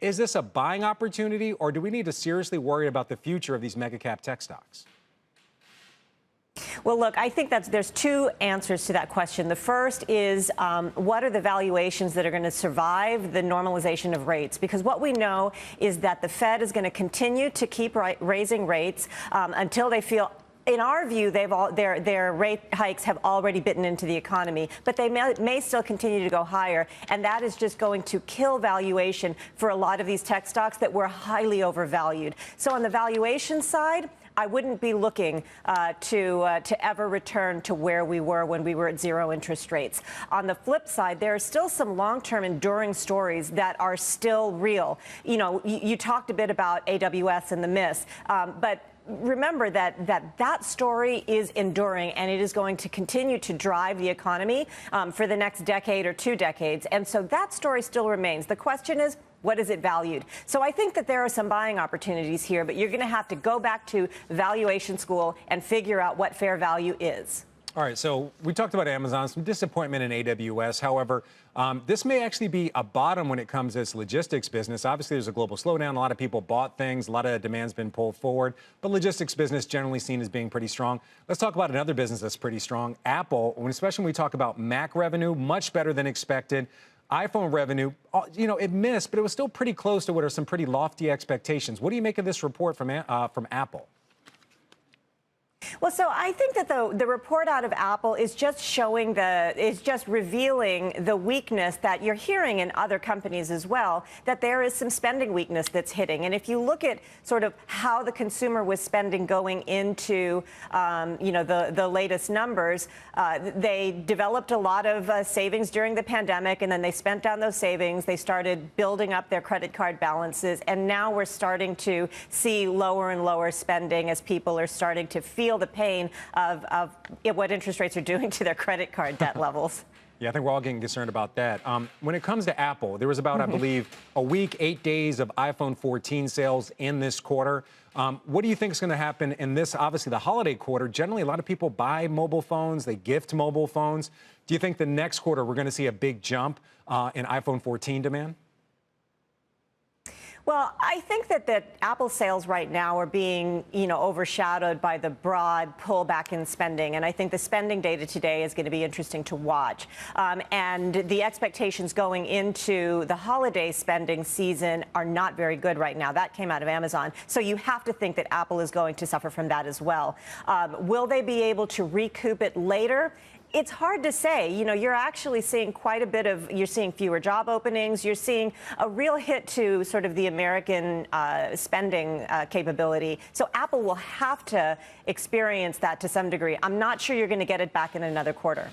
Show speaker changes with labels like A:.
A: Is this a buying opportunity, or do we need to seriously worry about the future of these mega cap tech stocks?
B: Well, look, I think there's two answers to that question. The first is what are the valuations that are going to survive the normalization of rates? Because what we know is that the Fed is going to continue to keep raising rates until they feel. In our view, their rate hikes have already bitten into the economy, but they may still continue to go higher, and that is just going to kill valuation for a lot of these tech stocks that were highly overvalued. So on the valuation side, I wouldn't be looking to ever return to where we were when we were at zero interest rates. On the flip side, there are still some long-term enduring stories that are still real. You know, you talked a bit about AWS and the miss, but remember that story is enduring, and it is going to continue to drive the economy for the next decade or 2 decades. And so that story still remains. The question is, what is it valued? So I think that there are some buying opportunities here, but you're going to have to go back to valuation school and figure out what fair value is.
A: All right, so we talked about Amazon, some disappointment in AWS. However, this may actually be a bottom when it comes to this logistics business. Obviously, there's a global slowdown. A lot of people bought things. A lot of demand's been pulled forward. But logistics business generally seen as being pretty strong. Let's talk about another business that's pretty strong, Apple. Especially when we talk about Mac revenue, much better than expected. iPhone revenue, you know, it missed, but it was still pretty close to what are some pretty lofty expectations. What do you make of this report from Apple?
B: Well, so I think that the report out of Apple is just revealing the weakness that you're hearing in other companies as well, that there is some spending weakness that's hitting. And if you look at sort of how the consumer was spending going into, you know, the latest numbers, they developed a lot of savings during the pandemic, and then they spent down those savings. They started building up their credit card balances, and now we're starting to see lower and lower spending as people are starting to feel the pain of what interest rates are doing to their credit card debt levels.
A: Yeah, I think we're all getting concerned about that. When it comes to Apple, there was about, I believe, a week, 8 days of iPhone 14 sales in this quarter. What do you think is going to happen in this, obviously, the holiday quarter? Generally, a lot of people buy mobile phones. They gift mobile phones. Do you think the next quarter we're going to see a big jump in iPhone 14 demand?
B: Well, I think that Apple sales right now are being, you know, overshadowed by the broad pullback in spending. And I think the spending data today is going to be interesting to watch. And the expectations going into the holiday spending season are not very good right now. That came out of Amazon. So you have to think that Apple is going to suffer from that as well. Will they be able to recoup it later? It's hard to say. You know, you're actually seeing quite a bit of, you're seeing fewer job openings. You're seeing a real hit to sort of the American spending capability. So Apple will have to experience that to some degree. I'm not sure you're going to get it back in another quarter.